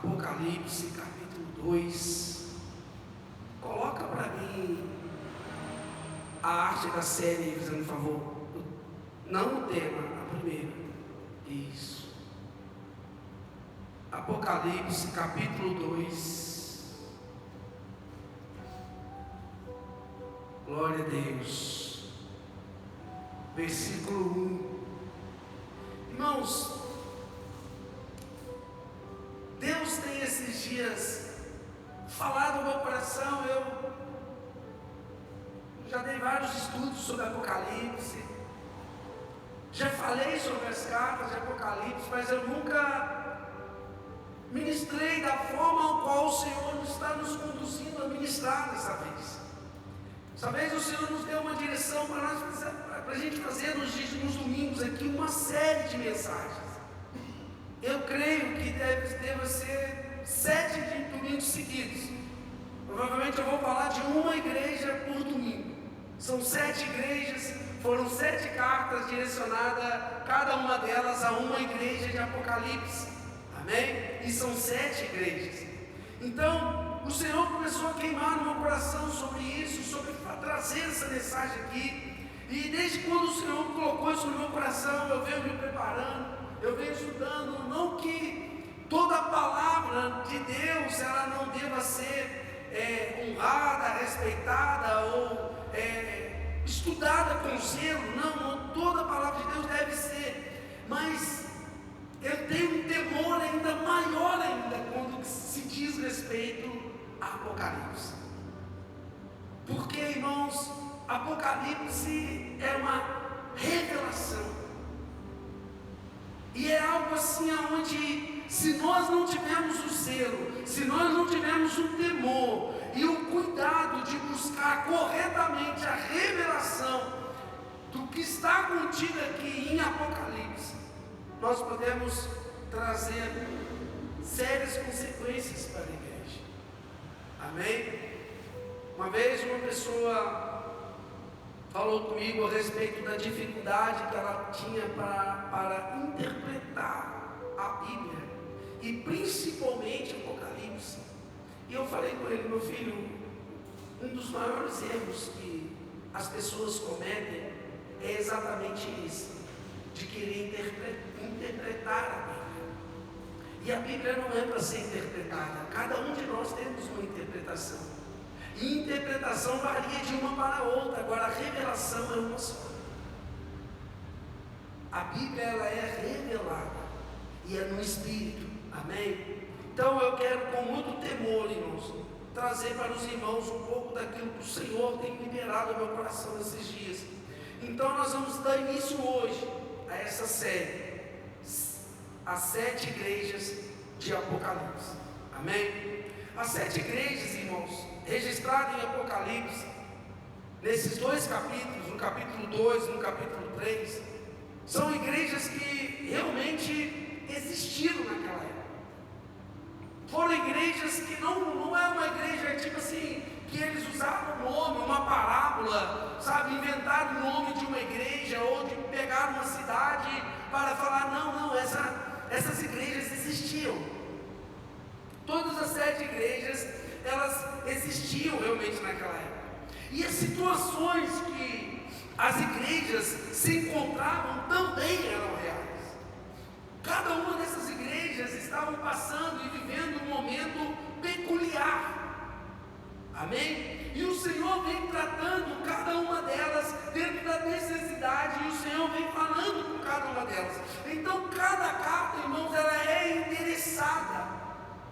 Apocalipse capítulo 2. Coloca para mim a arte da série, fazendo favor. Não o tema, a primeira. Isso. Apocalipse capítulo 2. Glória a Deus. Versículo 1. Irmãos, Deus tem esses dias falado no meu coração. Eu já dei vários estudos sobre Apocalipse, já falei sobre as cartas de Apocalipse, mas eu nunca ministrei da forma ao qual o Senhor está nos conduzindo a ministrar dessa vez. Dessa vez o Senhor nos deu uma direção para a gente fazer nos domingos aqui uma série de mensagens. Eu creio que deve ser 7 domingos seguidos. Provavelmente eu vou falar de uma igreja por domingo. São 7 igrejas, foram 7 cartas direcionadas, cada uma delas a uma igreja de Apocalipse. Amém? E são 7 igrejas. Então, o Senhor começou a queimar no meu coração sobre isso, sobre trazer essa mensagem aqui. E desde quando o Senhor colocou isso no meu coração, eu venho me preparando, eu venho estudando. Não que toda a palavra de Deus ela não deva ser honrada, respeitada ou estudada com zelo. Não, toda a palavra de Deus deve ser. Mas eu tenho um temor ainda maior ainda quando se diz respeito a Apocalipse. Porque, irmãos, Apocalipse é uma revelação. E é algo assim onde, se nós não tivermos o zelo, se nós não tivermos o temor e o cuidado de buscar corretamente a revelação do que está contido aqui em Apocalipse, nós podemos trazer sérias consequências para a igreja. Amém? Uma vez uma pessoa falou comigo a respeito da dificuldade que ela tinha para interpretar a Bíblia, e principalmente Apocalipse. E eu falei com ele: meu filho, um dos maiores erros que as pessoas cometem é exatamente isso, de querer interpretar a Bíblia. E a Bíblia não é para ser interpretada. Cada um de nós temos uma interpretação. E interpretação varia de uma para outra. Agora a revelação é uma só. A Bíblia ela é revelada e é no Espírito. Amém? Então eu quero com muito temor, irmãos, trazer para os irmãos um pouco daquilo que o Senhor tem liberado no meu coração nesses dias. Então nós vamos dar início hoje a essa série, as 7 igrejas de Apocalipse. Amém? As 7 igrejas, irmãos, registradas em Apocalipse, nesses 2 capítulos, no capítulo 2 e no capítulo 3, são igrejas que realmente existiram naquela época. Foram igrejas que não é uma igreja tipo assim, que eles usaram um nome, uma parábola, sabe, inventaram o nome de uma igreja ou de pegar uma cidade para falar. Não, essas igrejas existiam. Todas as 7 igrejas, elas existiam realmente naquela época. E as situações que as igrejas se encontravam também eram reais. Cada uma dessas igrejas estavam passando e vivendo um momento peculiar. Amém? E o Senhor vem tratando cada uma delas dentro da necessidade, e o Senhor vem falando com cada uma delas. Então cada carta, irmãos, ela é endereçada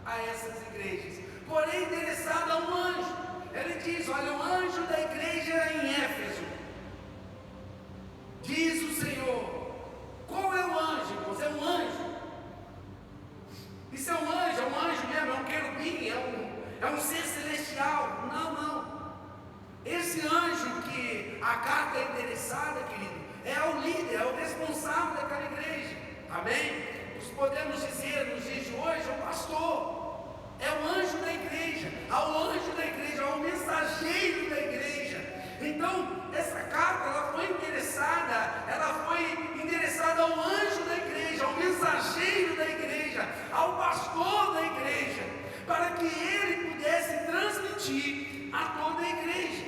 a essas igrejas, porém endereçada a um anjo. Ele diz: olha, o anjo da igreja em Éfeso, diz o Senhor. Qual é o anjo, irmãos? É um anjo. Isso é um anjo mesmo, é um querubim, é um ser celestial. Não. Esse anjo que a carta é endereçada, querido, é o líder, é o responsável daquela igreja. Amém? Nós podemos dizer nos dias de hoje, é o pastor, é o anjo da igreja, ao anjo da igreja, ao mensageiro da igreja. Então, transmitir a toda a igreja.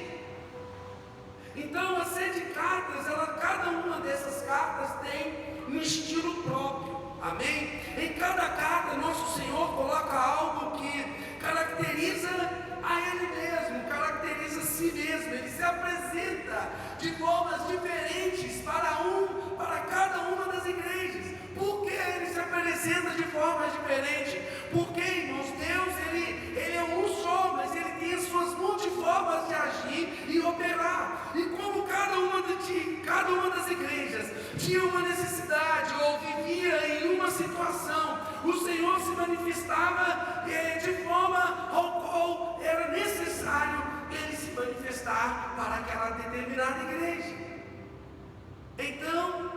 Então, as 7 cartas, cada uma dessas cartas tem um estilo próprio. Amém? Em cada carta, nosso Senhor coloca algo que caracteriza a Ele mesmo, caracteriza a si mesmo. Ele se apresenta de formas diferentes para cada uma das igrejas. Por que Ele se apresenta de formas diferentes? Porque, irmãos, Deus, Ele é um só, mas Ele tem as suas multiformas de agir e operar. E como cada uma das igrejas tinha uma necessidade ou vivia em uma situação, o Senhor se manifestava de forma ao qual era necessário Ele se manifestar para aquela determinada igreja. Então,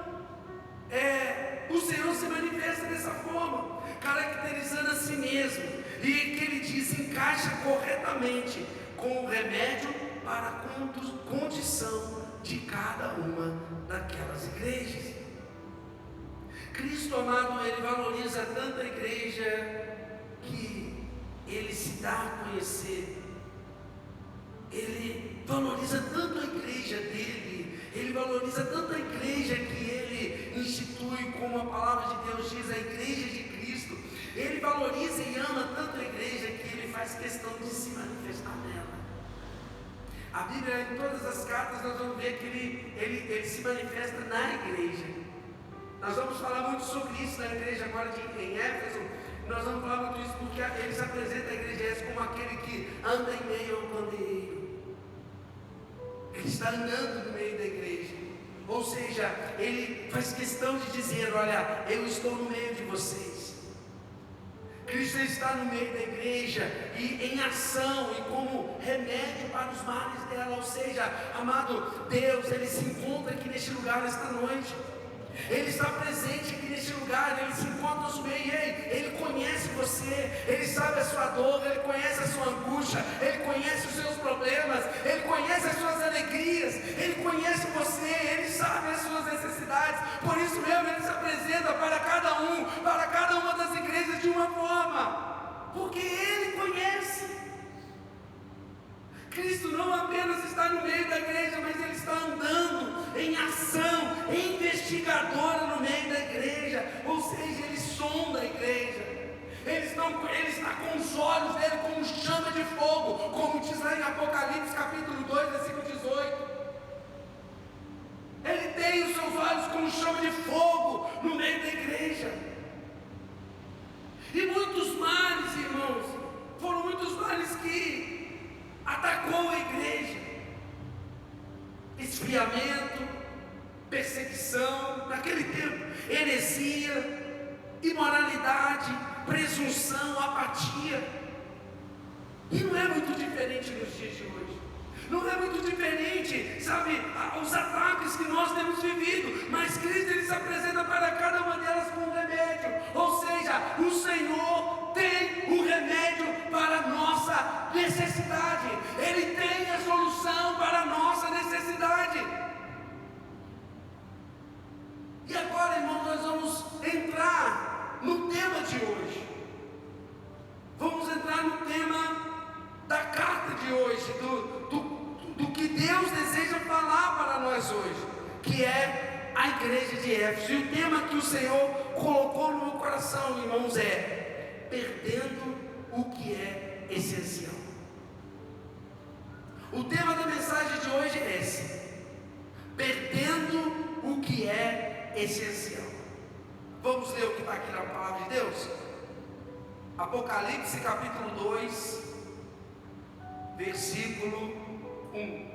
o Senhor se manifesta dessa forma, caracterizando a si mesmo, e que Ele diz, encaixa corretamente com o remédio para a condição de cada uma daquelas igrejas. Cristo amado, Ele valoriza tanto a igreja que Ele se dá a conhecer. Ele valoriza tanto a igreja dele, Ele valoriza tanto a igreja que Ele institui, como a palavra de Deus diz, a igreja de Cristo. Ele valoriza e ama tanto a igreja que Ele faz questão de se manifestar nela. A Bíblia, em todas as cartas, nós vamos ver que ele se manifesta na igreja. Nós vamos falar muito sobre isso na igreja agora em Éfeso. Nós vamos falar muito isso porque Ele se apresenta a igreja de Éfeso como aquele que anda em meio ao candeeiro. Ele está andando no meio da igreja. Ou seja, Ele faz questão de dizer, olha, eu estou no meio de vocês. Cristo está no meio da igreja e em ação e como remédio para os males dela. Ou seja, amado Deus, Ele se encontra aqui neste lugar esta noite. Ele está presente aqui neste lugar, Ele se encontra no meio, Ele conhece você, Ele sabe a sua dor, Ele conhece a sua angústia, Ele conhece os seus problemas, Ele conhece as suas alegrias, Ele conhece você, Ele sabe as suas necessidades. Por isso mesmo Ele se apresenta para cada uma das igrejas de uma forma, porque Ele conhece. Cristo não apenas está no meio da igreja, mas Ele está andando em ação investigadora no meio da igreja. Ou seja, Ele sonda a igreja. Ele está com os olhos dele como chama de fogo, como diz lá em Apocalipse capítulo 2, versículo 18. Ele tem os seus olhos como chama de fogo no meio da igreja. E muitos males, irmãos, foram muitos males que atacou a igreja. Esfriamento, perseguição, naquele tempo, heresia, imoralidade, presunção, apatia. E não é muito diferente nos dias de hoje. Não é muito diferente, sabe, os ataques que nós temos vivido. Mas Cristo, Ele se apresenta para cada uma delas com um remédio. Ou seja, o Senhor tem o remédio para a nossa necessidade. Ele tem a solução para a nossa necessidade. E agora, irmãos, nós vamos entrar no tema de hoje. Vamos entrar no tema da carta de hoje, do que Deus deseja falar para nós hoje, que é a igreja de Éfeso. E o tema que o Senhor colocou no meu coração, irmãos, é perdendo o que é essencial. O tema da mensagem de hoje é esse: perdendo o que é essencial. Vamos ler o que está aqui na palavra de Deus? Apocalipse capítulo 2, versículo 1.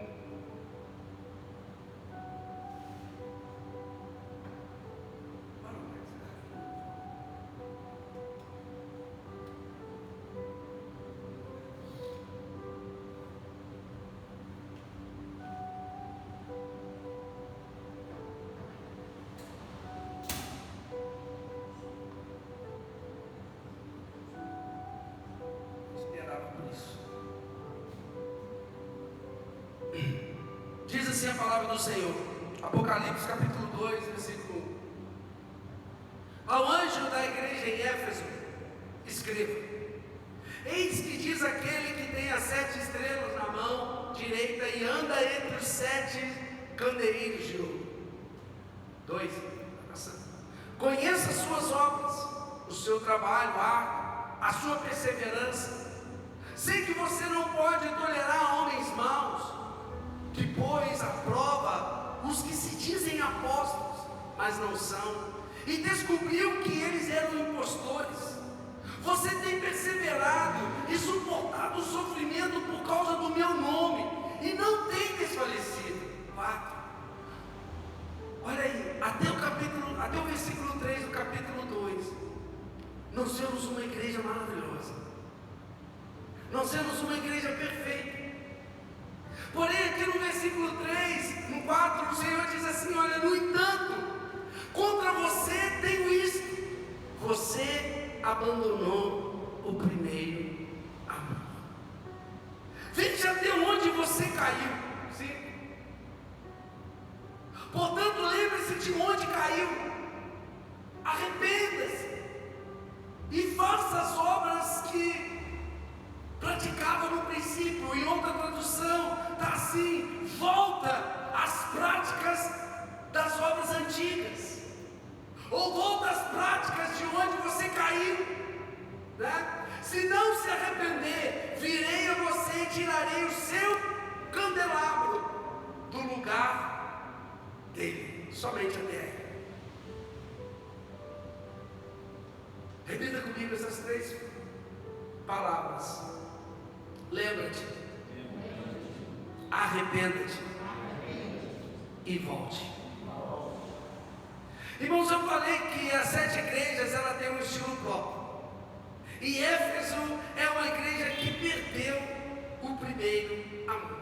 Diz assim a palavra do Senhor, Apocalipse capítulo 2, versículo 1. Ao anjo da igreja em Éfeso, escreva: Eis que diz aquele que tem as 7 estrelas na mão direita e anda entre os 7 candeeiros de ouro. 2. Conheça as suas obras, o seu trabalho árduo, a sua perseverança. Sei que você não pode tolerar homens maus, que pôs à prova os que se dizem apóstolos, mas não são, e descobriu que eles eram impostores. Você tem perseverado e suportado o sofrimento por causa do meu nome, e não tem desfalecido. 4. Olha aí, até o versículo 3 do capítulo 2. Nós somos uma igreja maravilhosa. Nós somos uma igreja perfeita. Porém, aqui no versículo 3, no 4, o Senhor diz assim: olha, no entanto, contra você tenho isto: você abandonou o primeiro amor. Veja até onde você caiu. Sim? Portanto, lembre-se de onde caiu. Arrependa-se e faça as obras que praticava no princípio. Em outra tradução está assim: volta às práticas das obras antigas, ou volta às práticas de onde você caiu, né? Se não se arrepender, virei a você e tirarei o seu candelabro do lugar dele, somente até aí. Repita comigo essas 3 palavras. Lembra-te, arrependa-te e volte. Irmãos, eu falei que as 7 igrejas ela tem um estilo próprio. E Éfeso é uma igreja que perdeu o primeiro amor.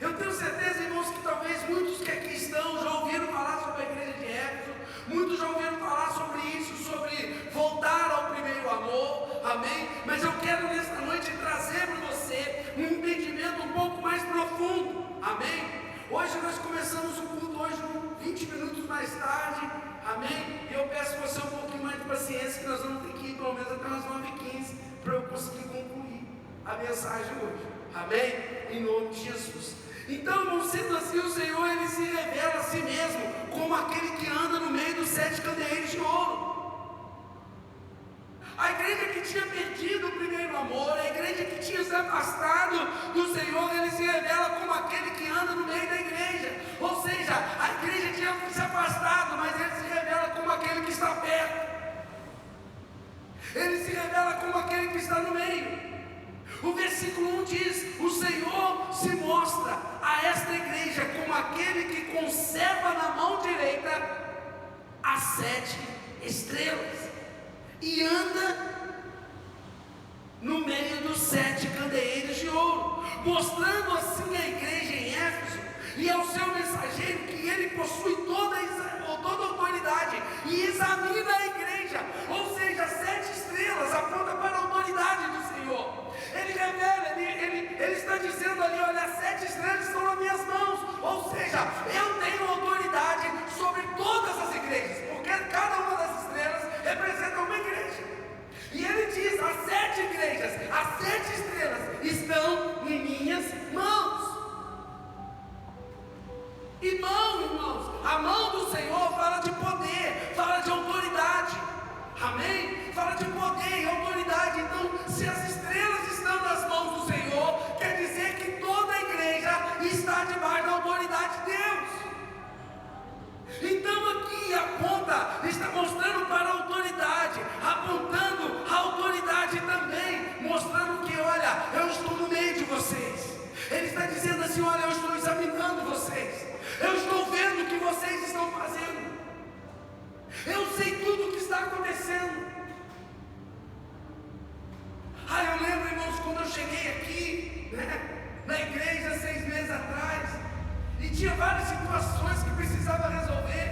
Eu tenho certeza, irmãos, que talvez muitos que aqui estão já ouviram falar sobre a igreja de Éfeso. Muitos já ouviram falar sobre isso, sobre voltar ao primeiro amor. Amém? Mas eu quero nesta noite trazer para você um entendimento um pouco mais profundo. Amém? Hoje nós começamos o culto hoje 20 minutos mais tarde. Amém? E eu peço a você um pouquinho mais de paciência, que nós vamos ter que ir pelo menos até umas 9h15 para eu conseguir concluir a mensagem hoje. Amém? Em nome de Jesus. Então, irmão, sendo assim, o Senhor ele se revela a si mesmo como aquele que anda no meio dos 7 candeeiros de ouro. A igreja que tinha perdido o primeiro amor, a igreja que tinha se afastado do Senhor, ele se revela como aquele que anda no meio da igreja. Ou seja, a igreja tinha se afastado, mas ele se revela como aquele que está perto. Ele se revela como aquele que está no meio. O versículo 1 diz: o Senhor se mostra a esta igreja como aquele que conserva na mão direita as 7 estrelas e anda no meio dos 7 candeeiros de ouro, mostrando assim à igreja em Éfeso e ao seu mensageiro que ele possui toda a autoridade e examina a igreja. Ou seja, as 7 estrelas apontam para a autoridade do Senhor. Ele revela, ele está dizendo ali: olha, as 7 estrelas estão nas minhas mãos. Ou seja, eu tenho autoridade sobre todas as igrejas, porque cada uma das estrelas representa uma igreja. E ele diz: as 7 igrejas, as 7 estrelas estão em minhas mãos. Irmãos, a mão do Senhor fala de poder, fala de autoridade. Amém? Fala de poder e autoridade. Então, se as estrelas estão nas mãos do Senhor, quer dizer que toda a igreja está debaixo da autoridade de Deus. Então aqui aponta, está mostrando para a autoridade, apontando a autoridade também, mostrando que, olha, eu estou no meio de vocês. Ele está dizendo assim: olha, eu estou examinando vocês, eu estou vendo o que vocês estão fazendo, eu sei tudo o que está acontecendo. Eu lembro, irmãos, quando eu cheguei aqui, na igreja 6 meses atrás, e tinha várias situações que precisava resolver,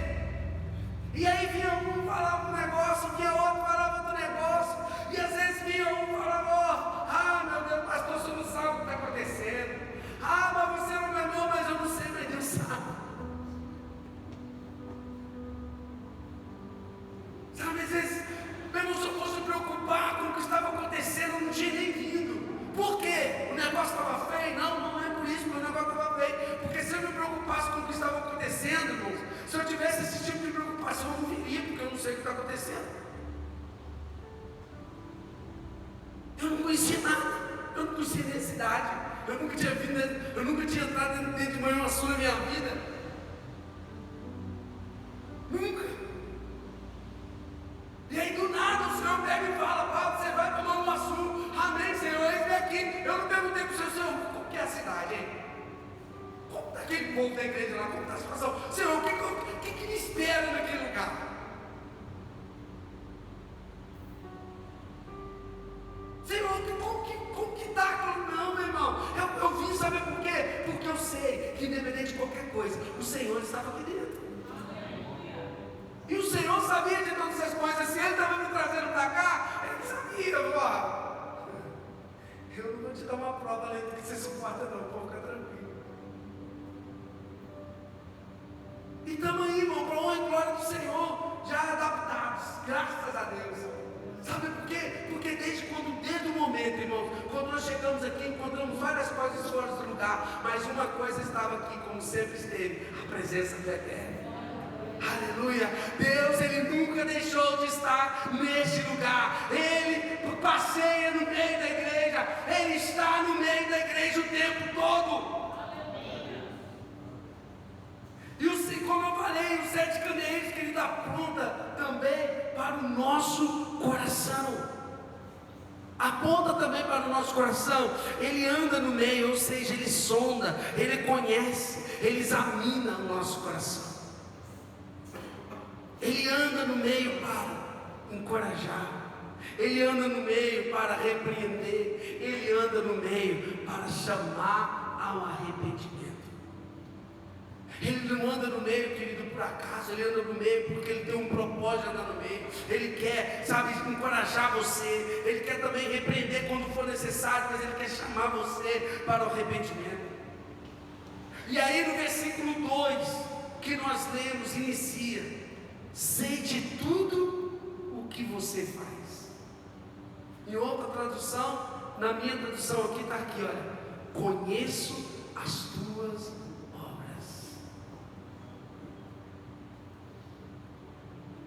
e aí vinha um, falava um negócio, vinha outro, falava outro negócio, e às vezes vinha um, falava: meu Deus, pastor, você não sabe o que está acontecendo. Mas você não me amou, mas eu não sei, mas Deus sabe. Sabe, às vezes, mesmo se eu fosse preocupar com o que estava acontecendo, eu não tinha nem vindo. negócio estava feio. Não é por isso que o negócio estava feio. Porque se eu me preocupasse com o que estava acontecendo, irmãos, se eu tivesse esse tipo de preocupação, eu não viria, porque eu não sei o que está acontecendo. Eu não conhecia nada, eu não conhecia necessidade, eu nunca tinha entrado dentro de uma sua na minha vida. Nunca. E aí do nada o Senhor pega e fala: Paulo, você vai tomar um açúcar. Amém, Senhor, eis-me aqui. Eu não perguntei para o Senhor, como que é a cidade, hein? Como está aquele povo da igreja lá, como está a situação? Senhor, o que me espera naquele lugar? Senhor, como que está? Não, meu irmão, eu vim saber por quê? Porque eu sei que independente de qualquer coisa, o Senhor estava aqui dentro. E o Senhor sabia de todas as coisas. Se Ele estava me trazendo para cá, Ele sabia, ó. Eu não vou te dar uma prova além do que você suporta não, pô, fica tranquilo. E estamos aí, irmão, para a honra e glória do Senhor, já adaptados, graças a Deus. Sabe por quê? Porque desde o momento, irmãos, quando nós chegamos aqui, encontramos várias coisas fora do lugar, mas uma coisa estava aqui, como sempre esteve: a presença do Eterno. Aleluia. Deus, Ele nunca deixou de estar neste lugar. Ele passeia no meio da igreja. Ele está no meio da igreja o tempo todo. E como eu falei, os 7 candeeiros que Ele aponta também para o nosso coração. Aponta também para o nosso coração. Ele anda no meio, ou seja, Ele sonda, Ele conhece, Ele examina o nosso coração. Ele anda no meio para encorajar, Ele anda no meio para repreender, Ele anda no meio para chamar ao arrependimento. Ele não anda no meio, querido, por acaso. Ele anda no meio porque Ele tem um propósito de andar no meio. Ele quer, sabe, encorajar você. Ele quer também repreender quando for necessário, mas Ele quer chamar você para o arrependimento. E aí no versículo 2 que nós lemos, inicia: sei de tudo o que você faz. Em outra tradução, na minha tradução aqui, está aqui, olha: conheço as tuas obras.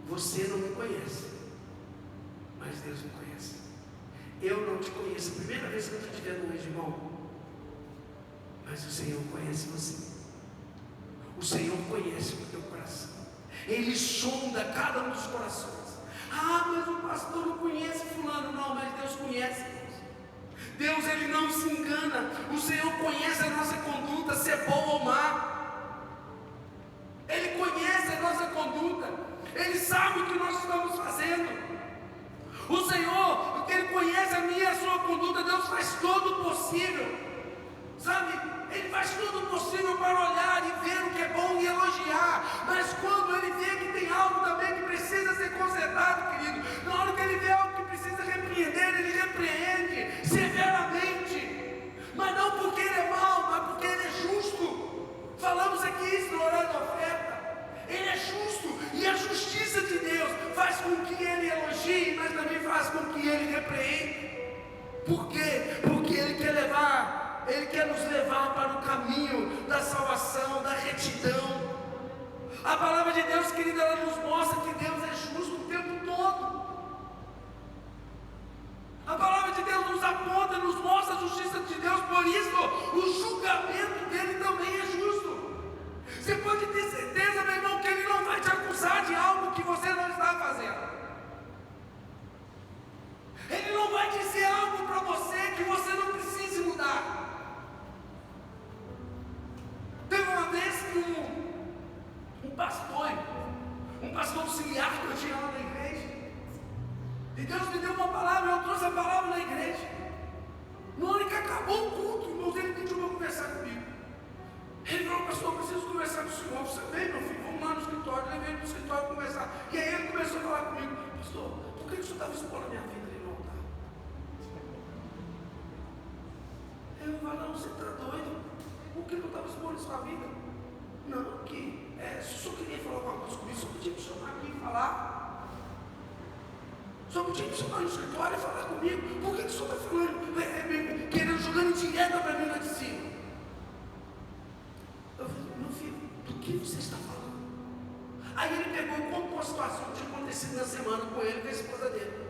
Você não me conhece, mas Deus me conhece. Eu não te conheço, a primeira vez que eu estou te vendo hoje, irmão, mas o Senhor conhece você. O Senhor conhece o teu coração. Ele sonda cada um dos corações. Ah, mas o pastor não conhece fulano. Não, mas Deus conhece. Deus, Ele não se engana. O Senhor conhece a nossa conduta, se é boa ou má. Ele conhece a nossa conduta. Ele sabe o que nós estamos fazendo. O Senhor, Ele conhece a minha e a sua conduta. Deus faz todo o possível, sabe? Ele faz tudo o possível para olhar e ver o que é bom e elogiar. Mas quando Ele vê que tem algo também que precisa ser consertado, querido, na hora que Ele vê algo que precisa repreender, Ele repreende severamente. Mas não porque Ele é mau, mas porque Ele é justo. Falamos aqui isso no horário da oferta. Ele é justo, e a justiça de Deus faz com que Ele elogie, mas também faz com que Ele repreende. Por quê? Porque Ele quer nos levar para o caminho da salvação, da retidão. A palavra de Deus, querida, ela nos mostra que Deus é justo o tempo todo. A palavra de Deus nos aponta, nos mostra a justiça de Deus. Por isso, o julgamento dele também é justo. Você pode ter certeza, meu irmão, que Ele não vai te acusar de algo que você não está fazendo. Ele não vai dizer algo para você que você não precise mudar. Teve uma vez que um pastor auxiliar que eu tinha lá na igreja, e Deus me deu uma palavra, eu trouxe a palavra na igreja. Na hora que acabou o culto, irmãos, ele pediu para conversar comigo. Ele falou: pastor, eu preciso conversar com o senhor. Você vem, meu filho, vamos lá no escritório. Eu levei ele para o escritório conversar. E aí ele começou a falar comigo: pastor, por que o senhor estava expondo a minha vida ali no altar? Eu falei: não, você está doido? Por que eu estava expondo sua vida? Não, que se o senhor queria falar alguma coisa comigo, o senhor podia me chamar aqui e falar. Só podia ir chamar no escritório e falar comigo. Por que o senhor está falando, querendo, jogando indireta para mim lá de cima? Eu falei, meu filho, do que você está falando? Aí ele pegou e contou uma situação que tinha acontecido na semana com ele, com a esposa dele.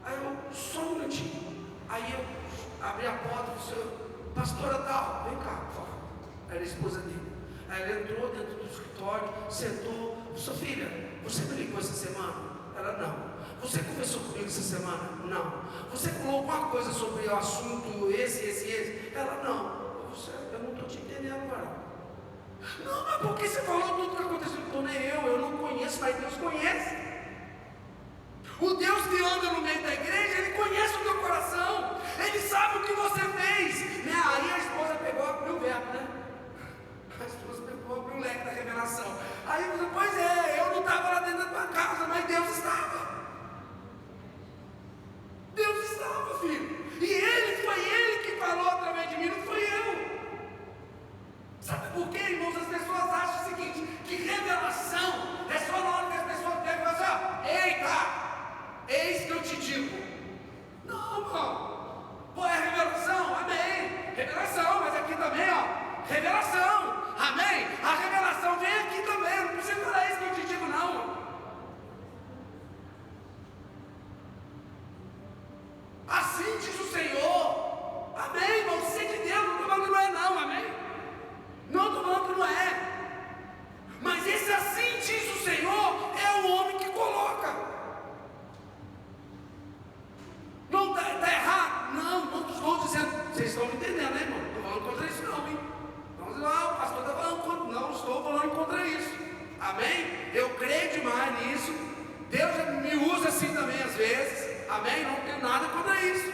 Aí eu, só um minutinho. Aí eu abri a porta e disse, pastora tal, vem cá, por favor. Era a esposa dele. Aí ele entrou dentro do escritório, sentou. Sua filha, você me ligou essa semana? Ela, não. Você conversou comigo essa semana? Não. Você falou alguma coisa sobre o assunto esse? Ela, não. Eu não estou te entendendo, varão. Não, mas por que você falou tudo que aconteceu? Então nem eu não conheço, mas Deus conhece. O Deus que anda no meio da igreja, Ele conhece o teu coração. Ele sabe o que você fez, né? Aí a esposa pegou, abriu o verbo, né? A esposa pegou, abriu o leque da revelação. Aí eu falei, pois é, eu não estava lá dentro da tua casa, mas Deus estava. Deus estava, filho. E foi Ele que falou através de mim, não foi eu. Sabe por quê, irmãos? As pessoas acham o seguinte, que revelação é só na hora que as pessoas pegam e falam assim, eita, eis que eu te digo. Não, irmão. Pô, é revelação? Amém. Revelação, mas aqui também, ó, revelação. Amém. A revelação vem aqui também, não precisa falar isso que eu te digo, não. Assim diz o Senhor. Amém, irmão. Você de Deus, não estou falando que não é, não. Amém. Não estou falando que não é. Mas esse assim diz o Senhor é o homem que coloca. Não está errado? Não estou dizendo. Vocês estão me entendendo, né, irmão? Não estou falando contra isso, não, hein? Então, o pastor está falando contra. Não estou falando contra isso. Amém? Eu creio demais nisso. Deus me usa assim também às vezes. Amém? Não tenho nada contra isso.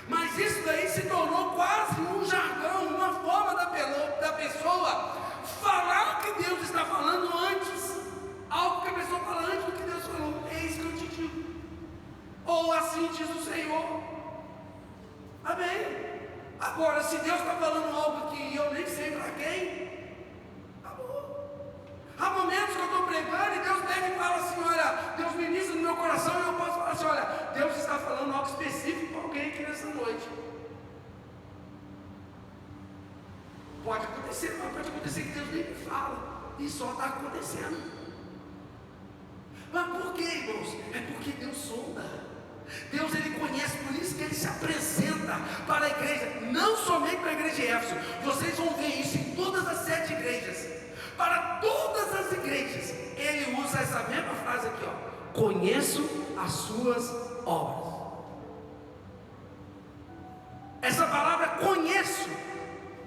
Mas isso daí se tornou quase um jargão, uma forma da pessoa falar o que Deus está falando antes. Algo que a pessoa fala antes do que Deus falou. É isso que eu te digo. Ou assim diz o Senhor. Amém? Agora, se Deus está falando algo que eu nem sei para quem, acabou. Há momentos que eu estou pregando e Deus pega e fala assim, olha, Deus ministra no meu coração e eu posso falar assim, olha, Deus está falando algo específico para alguém aqui nessa noite. Pode acontecer, mas pode acontecer que Deus nem me fala. E só está acontecendo. Mas por quê, irmãos? É porque Deus sonda. Deus, Ele conhece, por isso que Ele se apresenta para a igreja, não somente para a igreja de Éfeso. Vocês vão ver isso em todas as 7 igrejas. Para todas as igrejas, Ele usa essa mesma frase aqui, ó. Conheço as suas obras. Essa palavra conheço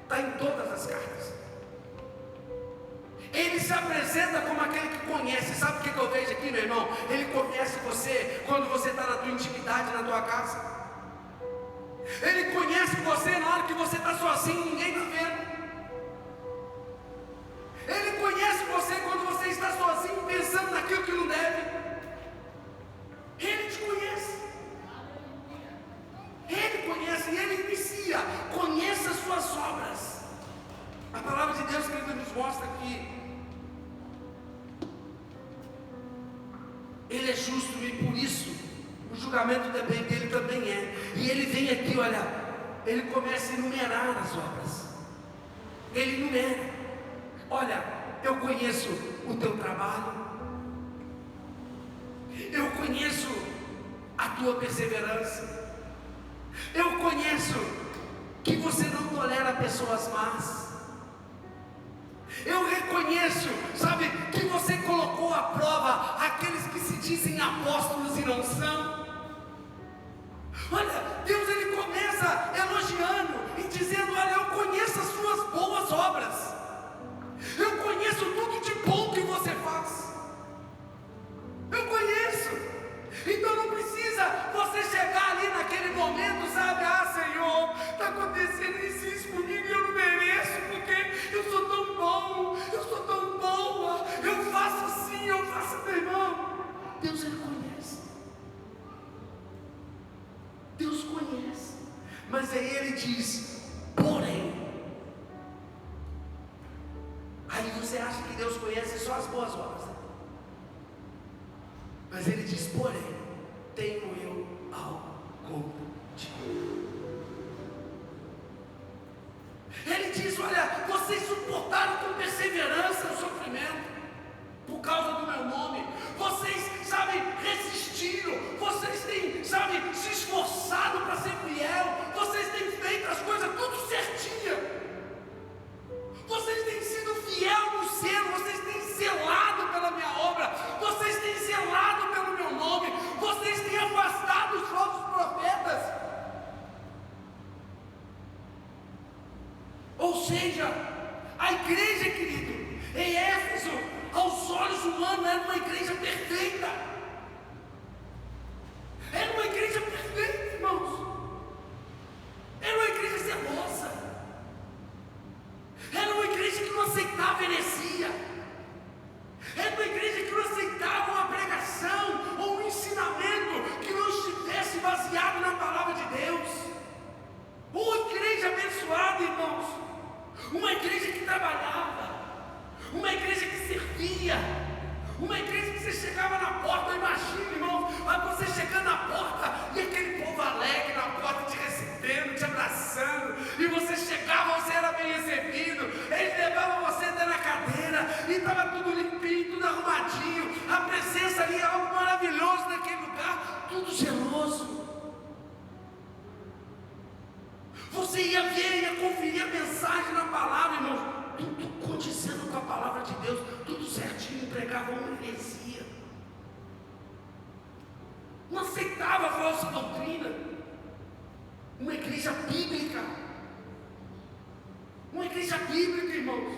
está em todas as cartas. Ele se apresenta como aquele que conhece. Sabe o que eu vejo aqui, meu irmão? Ele conhece você quando você está na tua intimidade, na tua casa. Ele conhece você na hora que você está sozinho, ninguém está vendo. Ele conhece você quando você está sozinho, pensando naquilo que não deve. Ele te conhece. Ele conhece e Ele inicia. Conheça as suas obras. A palavra de Deus, querido, nos mostra que Ele é justo e por isso o julgamento dele também é. E Ele vem aqui, olha, Ele começa a enumerar as obras. Ele enumera. Olha, eu conheço o teu trabalho. Eu conheço a tua perseverança. Eu conheço que você não tolera pessoas más. Eu reconheço, sabe, que você colocou à prova aqueles que se dizem apóstolos e não são. Olha, Deus, Ele começa elogiando e dizendo, olha, eu conheço as suas boas obras. Eu conheço tudo de bom que você faz. Eu conheço. Então não precisa você chegar ali naquele momento, sabe, Senhor, está acontecendo isso comigo e eu não mereço, porque eu sou tão bom, eu sou tão boa, eu faço assim, eu faço, meu irmão. Deus, Ele conhece. Deus conhece. Mas aí Ele diz, porém. Aí você acha que Deus conhece só as boas obras, né? Mas ele diz: porém, tenho eu algo contra ti. Ele diz: olha, vocês suportaram com perseverança o sofrimento por causa do meu nome. Vocês, sabe, resistiram. Vocês têm, sabe, se esforçado para ser fiel. Vocês têm feito as coisas tudo certinho. Vocês têm sido fiel no zelo. Vocês têm zelado pela minha obra. Vocês têm zelado pelo meu nome. Vocês têm afastado os falsos profetas. Ou seja, a igreja, querido, em Éfeso, aos olhos humanos, era uma igreja perfeita. Era uma igreja perfeita, irmãos. Era uma igreja zelosa. Era uma igreja que não aceitava heresia. Era uma igreja que não aceitava uma pregação ou um ensinamento que não estivesse baseado na palavra de Deus. Uma igreja abençoada, irmãos. Uma igreja que trabalhava. Uma igreja que servia. Uma igreja que você chegava na porta, imagina, irmão, você chegando na porta e aquele povo alegre na porta te recebendo, te abraçando, e você chegava, você era bem recebido, eles levavam você até na cadeira, e estava tudo limpinho, tudo arrumadinho, a presença ali é algo maravilhoso naquele lugar, tudo geloso. Você ia ver, ia conferir a mensagem na palavra, irmãos, tudo condizendo com a palavra de Deus, tudo certinho, entregava uma heresia, não aceitava a falsa doutrina. Uma igreja bíblica, irmãos.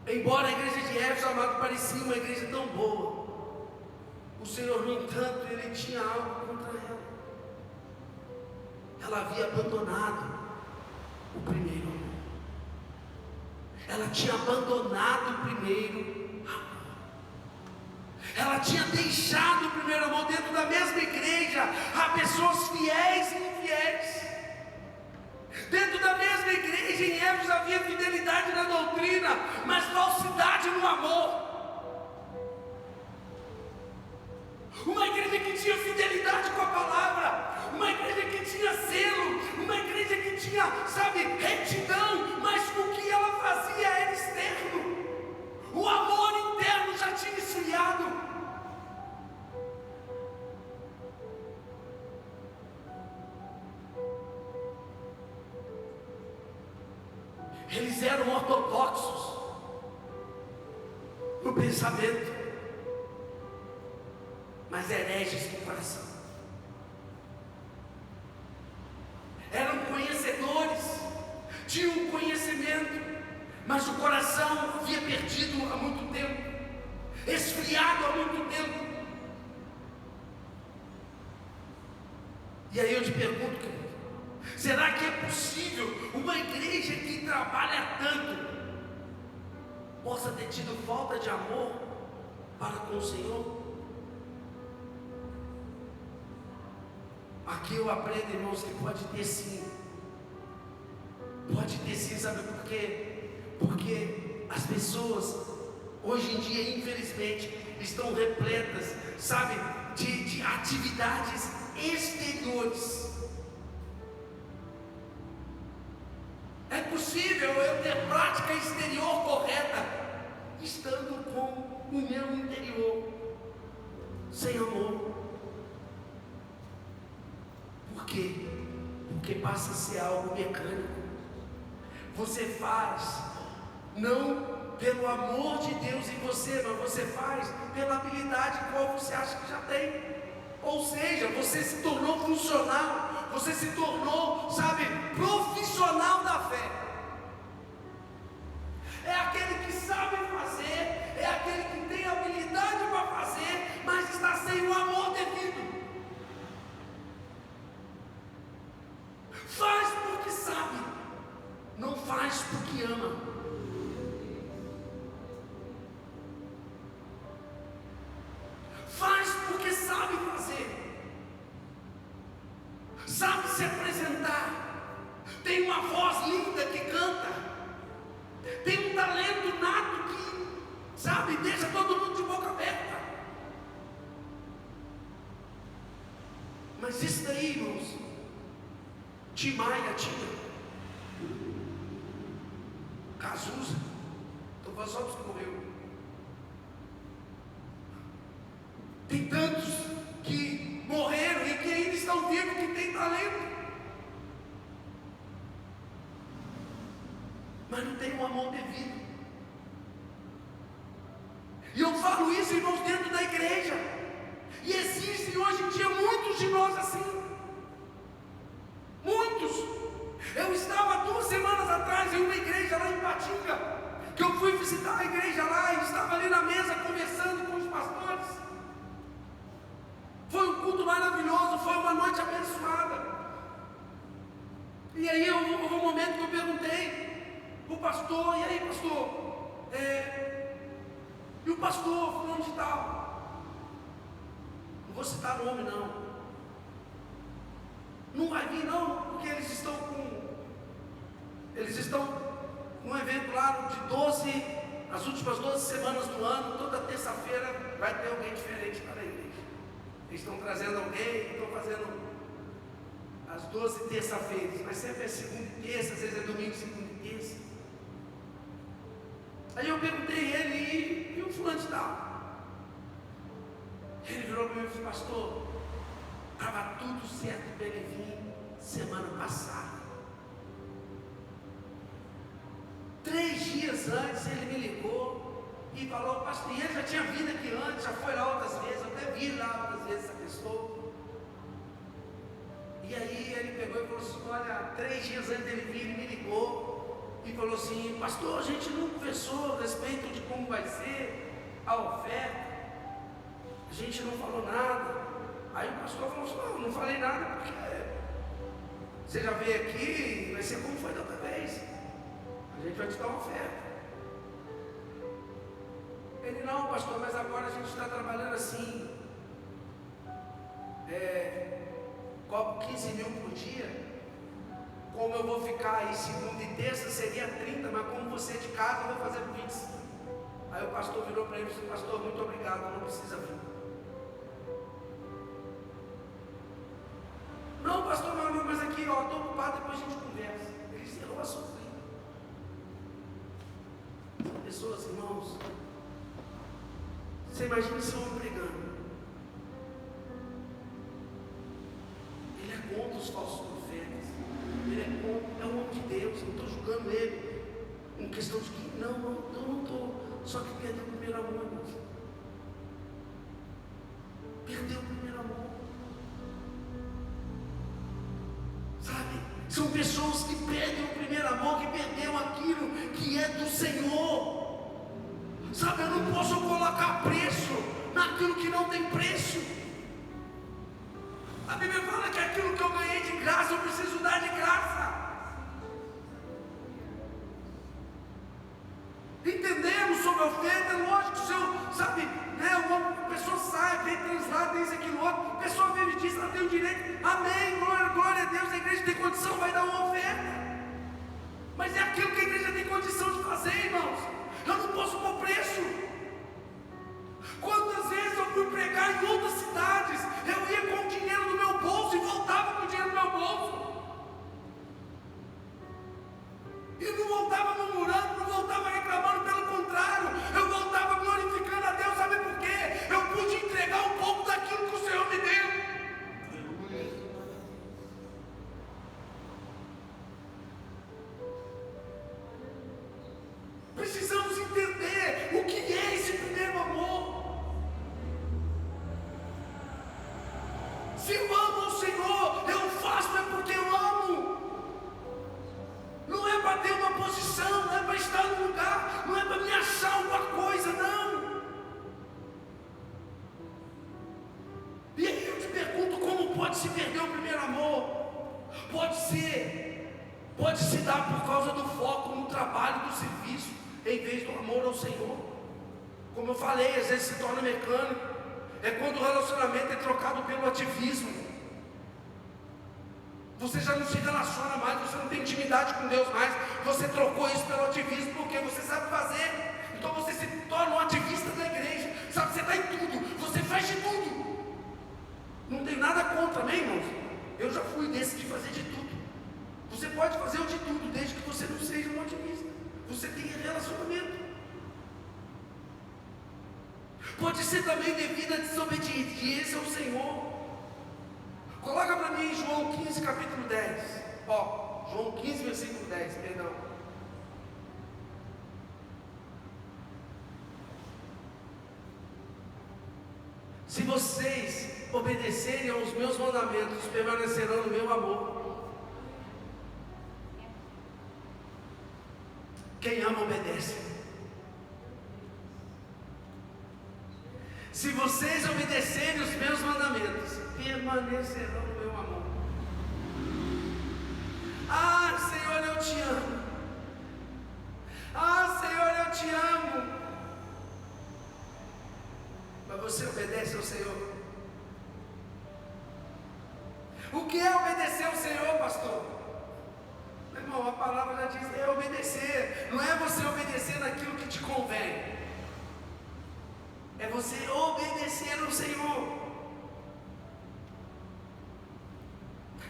Embora a igreja de Éfeso, amado, parecia uma igreja tão boa, o Senhor, no entanto, ele tinha algo contra ela. Ela havia abandonado o primeiro amor. Ela tinha abandonado o primeiro amor. Ela tinha deixado o primeiro amor. Dentro da mesma igreja há pessoas fiéis e infiéis. Dentro da mesma igreja em Éfeso havia fidelidade na doutrina, mas falsidade no amor. Uma igreja que tinha fidelidade com a palavra, uma igreja que tinha zelo, uma igreja que tinha, sabe, retidão, mas o que ela fazia era externo. O amor interno já tinha esfriado. Eles eram ortodoxos no pensamento, mas hereges no coração. Eram conhecedores, tinham conhecimento, mas o coração havia perdido há muito tempo, esfriado há muito tempo. E aí eu te pergunto, querido, será que é possível uma igreja que trabalha tanto possa ter tido falta de amor para com o Senhor? Aqui eu aprendo, irmãos, que pode ter sim. Pode ter sim, sabe por quê? Porque as pessoas, hoje em dia, infelizmente, estão repletas, sabe, de atividades exteriores. É possível eu ter prática exterior correta, estando com o meu interior sem amor. Por quê? Porque passa a ser algo mecânico. Você faz não pelo amor de Deus em você, mas você faz pela habilidade qual você acha que já tem. Ou seja, você se tornou funcional, você se tornou, sabe, profissional da fé. É aquele que sabe fazer, é aquele que tem habilidade para fazer, mas está sem o amor devido. Faz porque sabe, não faz porque ama. Faz porque sabe fazer, sabe se apresentar, tem uma voz linda que canta, tem um talento nato todo mundo de boca aberta. Mas isso daí, irmãos, Tim Maia tinha, Cazuza, estou falando só dos que morreu. Tem tantos que morreram e que ainda estão vivos, que têm talento, mas não tem um amor devido. E eu falo isso, irmãos, dentro da igreja. E existem hoje em dia muitos de nós assim. Muitos. Eu estava 2 semanas atrás em uma igreja lá em Patinga, que eu fui visitar a igreja lá e estava ali na mesa conversando com os pastores. Foi um culto maravilhoso, foi uma noite abençoada. E aí houve um momento que eu perguntei para o pastor: e aí, pastor, e o pastor fulano de tal? Não vou citar nome não. Não vai vir não, porque eles estão num evento lá de 12, as últimas 12 semanas do ano, toda terça-feira vai ter alguém diferente para a igreja. Eles estão trazendo alguém, estão fazendo as 12 terça-feiras, mas sempre é segunda e terça, às vezes é domingo, segunda e terça. Aí eu perguntei a ele: e o fulano de tal? Ele virou para mim e disse: pastor, estava tudo certo para ele vir semana passada. 3 dias antes ele me ligou e falou: pastor, e ele já tinha vindo aqui antes, já foi lá outras vezes, eu até vi lá outras vezes essa pessoa. E aí ele pegou e falou assim: olha, 3 dias antes dele vir, ele me ligou e falou assim: pastor, a gente não conversou a respeito de como vai ser a oferta, a gente não falou nada. Aí o pastor falou assim: não falei nada porque você já veio aqui, vai ser como foi da outra vez, a gente vai te dar uma oferta. Ele: não, pastor, mas agora a gente está trabalhando assim, cobro 15 mil por dia. Como eu vou ficar aí segunda e terça, seria 30, mas como você é de casa, eu vou fazer por 25. Aí o pastor virou para ele e disse: pastor, muito obrigado, não precisa vir. Não, pastor, mas aqui, estou ocupado, depois a gente conversa. Ele encerrou a sofrer. Pessoas, irmãos, você imagina esse homem pregando. Ele é contra os falsos profetas. Ele é um homem de Deus. Eu não estou julgando ele em questão de que não estou. Só que perdeu o primeiro amor, irmãos. Perdeu o primeiro amor. Sabe? São pessoas que perdem o primeiro amor, que perderam aquilo que é do Senhor. Sabe, eu não posso colocar preço naquilo que não tem preço. A Bíblia fala que aquilo que eu ganhei de graça, eu preciso dar de graça. Entendemos sobre a oferta, é lógico, se eu, sabe, uma pessoa sai, vem translar, tem isso, aquilo, outro, a pessoa vive disso, ela tem o direito, amém, glória a Deus, a igreja tem condição, vai dar uma oferta. Mas é aquilo que a igreja tem condição de fazer, irmãos. Eu não posso pôr preço. Quantas vezes eu fui pregar em outras cidades, eu ia com o dinheiro no meu bolso e voltava com o dinheiro no meu bolso. E não voltava murmurando, não voltava reclamando, pelo contrário, eu voltava glorificando a Deus. Sabe por quê? Eu pude entregar um pouco daquilo que o Senhor me deu. Precisamos entender o que é esse primeiro amor. Se eu amo o Senhor, eu faço é porque eu amo. Não é para ter uma posição, não é para estar no lugar, não é para me achar alguma coisa, não. E aí eu te pergunto, como pode se perder o primeiro amor? Pode se dar por causa do foco no trabalho, do serviço, em vez do amor ao Senhor. Como eu falei, às vezes se torna mecânico. É quando o relacionamento é trocado pelo ativismo. Você já não se relaciona mais, você não tem intimidade com Deus mais. Você trocou isso pelo ativismo porque você sabe fazer. Então você se torna um ativista da igreja. amém, irmãos? Eu já fui desse de fazer de tudo. Você pode fazer o de tudo, desde que você não seja um otimista. Você tenha relacionamento. Pode ser também devido à desobediência ao Senhor. Coloca para mim João 15, capítulo 10. João 15, versículo 10, perdão. Se vocês obedecerem aos meus mandamentos, permanecerão no meu amor. Quem ama, obedece. Se vocês obedecerem os meus mandamentos, permanecerão no meu amor. Ah, Senhor, eu te amo. Ah, Senhor, eu te amo. Mas você obedece ao Senhor? O que é obedecer ao Senhor, pastor? Meu irmão, a palavra já diz, é obedecer. Não é você obedecer naquilo que te convém. É você obedecer ao Senhor.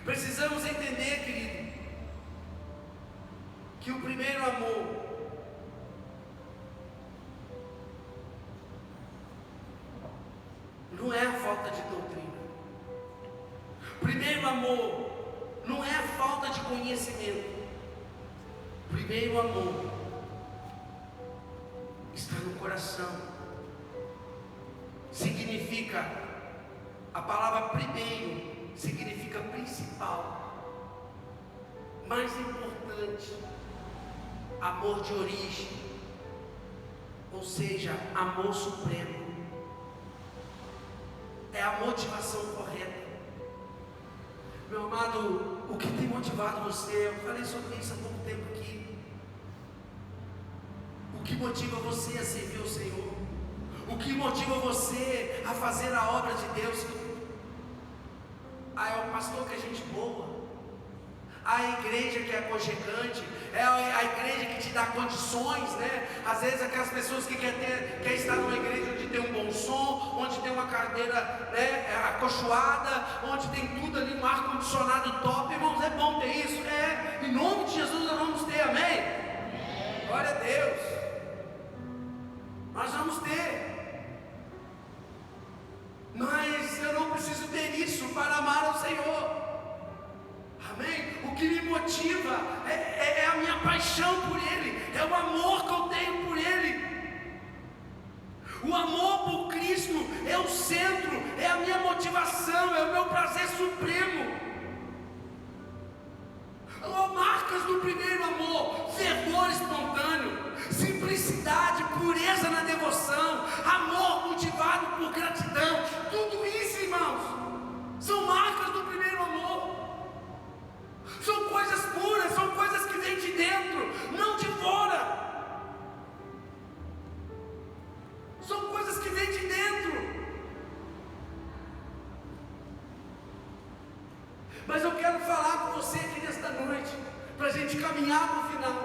Precisamos entender, querido, que o primeiro amor não é a falta de doutrina. O primeiro amor não é a falta de conhecimento. O primeiro amor está no coração. Significa, a palavra primeiro significa principal, mais importante, amor de origem, ou seja, amor supremo. É a motivação correta. Meu amado, o que tem motivado você? Eu falei sobre isso há pouco tempo aqui. O que motiva você a servir o Senhor? O que motiva você a fazer a obra de Deus? É o pastor que é gente boa, a igreja que é aconchegante, é a igreja que te dá condições, né? Às vezes aquelas pessoas que quer estar numa igreja onde tem um bom som, onde tem uma cadeira, né, acolchoada, onde tem tudo ali, um ar-condicionado top. Irmãos, é bom ter isso? Em nome de Jesus nós vamos ter, amém? Glória a Deus. Nós vamos ter. Mas eu não preciso ter isso para amar ao Senhor. Amém? O que me motiva é a minha paixão por Ele, é o amor que eu tenho por Ele. O amor por Cristo é o centro, é a minha motivação, é o meu prazer supremo. Marcas do primeiro amor: fervor espontâneo, simplicidade, pureza na devoção, amor motivado por gratidão. Tudo isso, irmãos, são marcas do primeiro amor. São coisas puras, são coisas que vêm de dentro, não de fora. São coisas que vêm de dentro. Mas eu quero falar com você aqui nesta noite, para a gente caminhar para o final.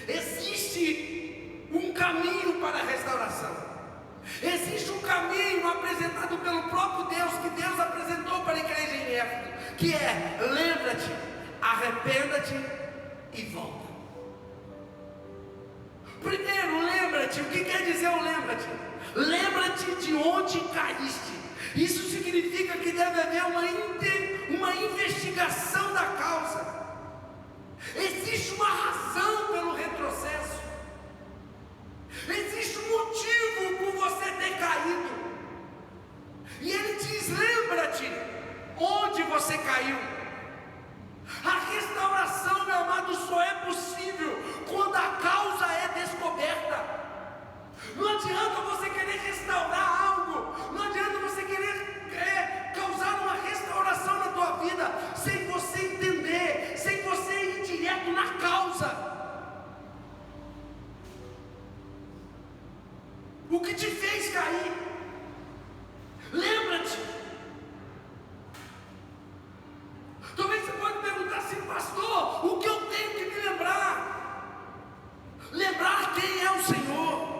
Existe um caminho para a restauração. Existe um caminho apresentado pelo próprio Deus, que Deus apresentou para a igreja em Éfeso, que é: lembra-te, arrependa-te e volta. Primeiro, lembra-te. O que quer dizer o lembra-te? Lembra-te de onde caíste. Isso significa que deve haver uma investigação da causa. Existe uma razão pelo retrocesso. Existe um motivo por você ter caído. E ele diz: lembra-te onde você caiu. A restauração, meu amado, só é possível quando a causa é descoberta. Não adianta você querer restaurar algo, não adianta você querer causar uma restauração na tua vida sem você entender, sem você ir direto na causa. O que te fez cair? Lembra-te. Talvez você pode perguntar assim: pastor, o que eu tenho que me lembrar? Lembrar quem é o Senhor.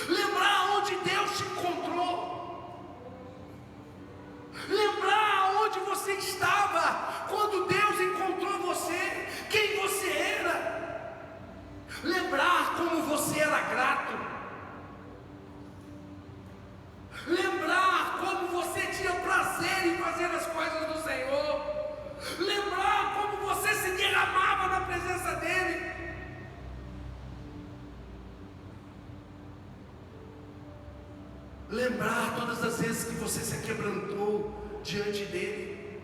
Lembrar onde Deus te encontrou. Lembrar todas as vezes que você se quebrantou diante dele.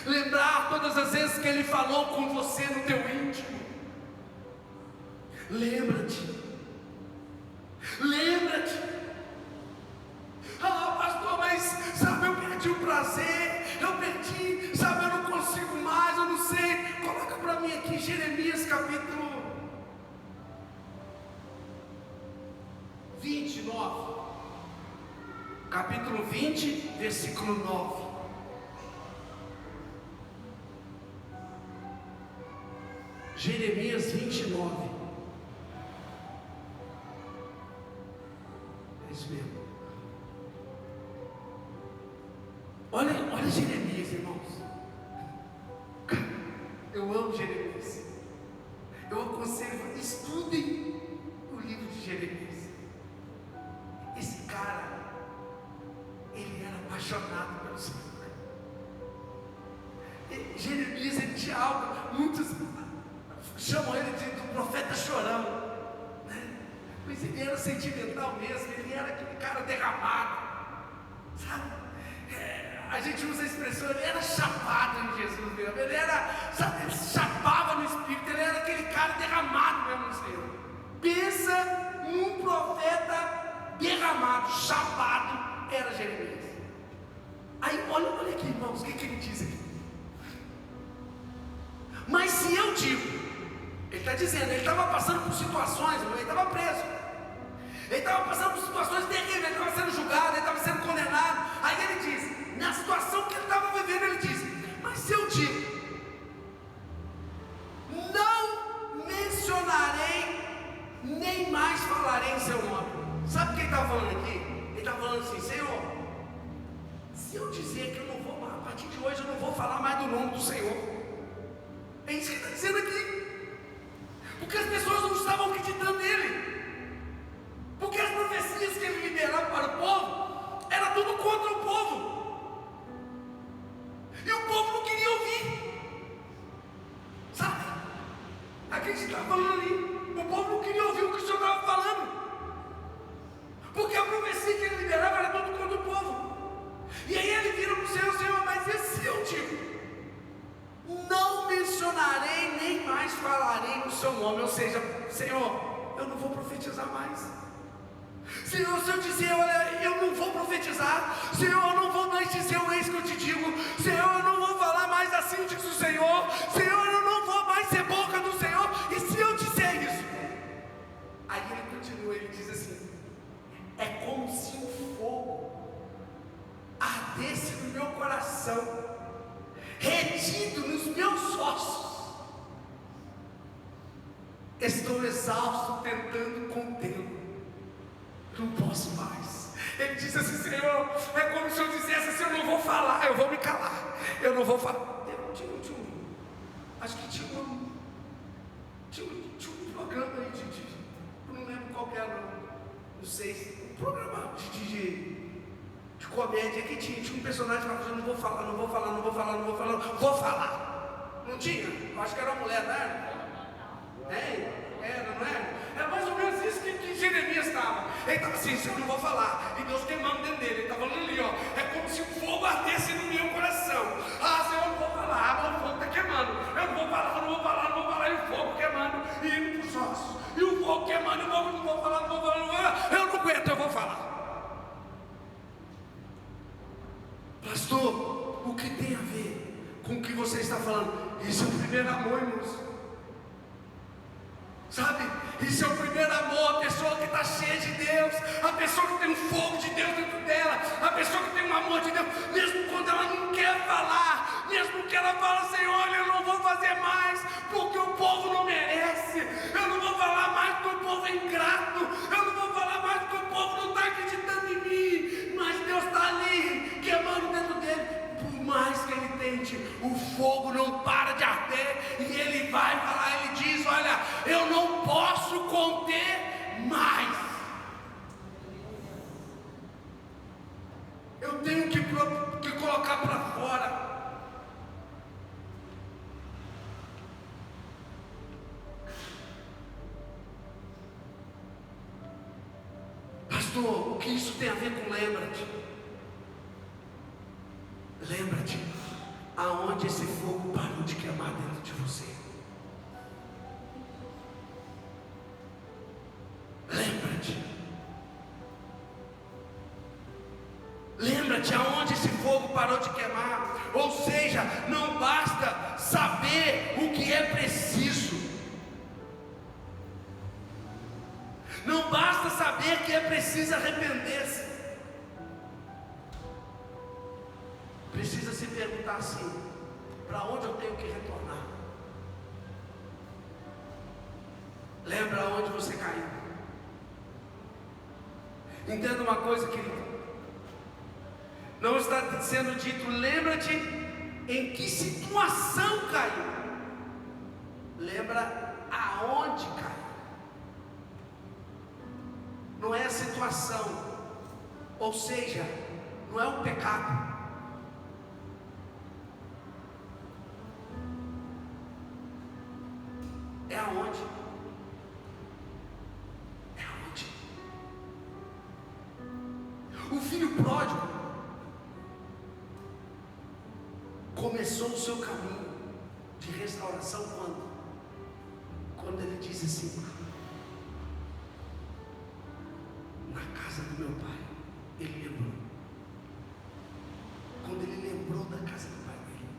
Lembrar todas as vezes que ele falou com você no teu íntimo. Lembra-te. Lembra-te. Ah, pastor, mas sabe, eu perdi o prazer. Eu perdi, sabe, eu não consigo mais, eu não sei. Coloca para mim aqui Jeremias capítulo 29. Capítulo 20, versículo 9. Jeremias 29. É isso mesmo. Olha Jeremias, irmãos. Eu amo Jeremias. Eu aconselho, estudem o livro de Jeremias. Esse cara, ele era apaixonado pelo Senhor. Jeremias, ele tinha algo, muitos chamam ele do profeta chorão, né? Mas ele era sentimental mesmo, ele era aquele cara derramado, sabe? A gente usa a expressão, ele era chapado em Jesus mesmo, ele era, sabe, ele chapava no Espírito, ele era aquele cara derramado mesmo no Senhor. Pensa num profeta derramado, chapado, era Jeremias. Aí olha aqui, irmãos, o que ele diz aqui? Mas se eu digo, ele está dizendo, ele estava passando por situações, ele estava preso, ele estava passando por situações terríveis, ele estava sendo julgado, ele estava sendo condenado. Aí ele diz, na situação que ele estava vivendo, ele diz, mas se eu digo, não mencionarei, nem mais falarei em seu nome. Sabe o que ele estava falando aqui? Ele estava falando assim, Senhor, se eu dizer que eu não vou, a partir de hoje eu não vou falar mais do nome do Senhor. É isso que ele está dizendo aqui. Porque as pessoas não estavam acreditando nele. Porque as profecias que ele liberava para o povo era tudo contra o povo. E o povo não queria ouvir. Sabe? Aqui a gente estava falando ali. O povo não queria ouvir o que o Senhor estava falando. Porque a profecia que ele liberava era tudo contra o povo. E aí ele vira para o Senhor, mas e se eu digo? Não mencionarei, nem mais falarei no seu nome. Ou seja, Senhor, eu não vou profetizar mais. Senhor, se eu dizer, olha, eu não vou profetizar. Senhor, eu não vou mais dizer o eis que eu te digo. Senhor, eu não vou falar mais assim, diz o Senhor. Senhor, eu não vou mais ser boca do Senhor. E se eu disser isso? Aí ele continua, ele diz assim, é como se um fogo ardesse no meu coração, retido nos meus ossos. Estou exausto tentando contê-lo. Não posso mais. Ele diz assim, Senhor, é como se eu dissesse assim, eu não vou falar, eu vou me calar. Eu não vou falar. Acho que tinha um programa aí eu não lembro qual que era, não sei, um programa de comédia que tinha um personagem que falava, não vou falar, não vou falar, não vou falar, não vou falar, vou falar. Não tinha? Eu acho que era uma mulher, não era? Era, não era? É mais ou menos isso que Jeremias estava. Ele estava assim, eu não vou falar. E Deus queimando dentro dele. Ele estava falando ali, ó. É como se o fogo ardesse no meu coração. Ah, Senhor, eu não vou falar, mas o fogo está queimando. Eu não vou falar, não vou falar, não vou falar. E o fogo queimando e indo para os ossos. E o fogo queimando, e o fogo, não vou falar, não vou falar, não vou falar. Eu não aguento, eu vou falar. Pastor, o que tem a ver com o que você está falando? Isso é o primeiro amor, irmãos. Sabe? Isso é o primeiro amor, a pessoa que está cheia de Deus, a pessoa que tem um fogo de Deus dentro dela, a pessoa que tem um amor de Deus, mesmo quando ela não quer falar, mesmo que ela fala, Senhor, eu não vou fazer mais, porque o povo não merece, eu não vou falar mais porque o povo é ingrato, eu não vou falar mais porque o povo não está acreditando em mim, mas Deus está ali, queimando dentro dele. Por mais que ele tente, o fogo não para de arder, e ele vai falar, ele diz, olha, eu não posso conter mais, eu tenho que colocar para fora. Pastor, o que isso tem a ver com lembra-te? Lembra-te aonde esse fogo parou de queimar dentro de você. Lembra-te. Lembra-te aonde esse fogo parou de queimar. Ou seja, não basta saber o que é preciso. Não basta saber que é preciso arrepender-se. Precisa se perguntar assim: para onde eu tenho que retornar? Lembra onde você caiu. Entenda uma coisa, querido. Não está sendo dito, lembra-te em que situação caiu. Lembra aonde caiu. Não é a situação, ou seja, não é o pecado. É aonde? É aonde? O filho pródigo começou o seu caminho de restauração quando? Quando ele disse assim: na casa do meu pai. Ele lembrou. Quando ele lembrou da casa do pai dele,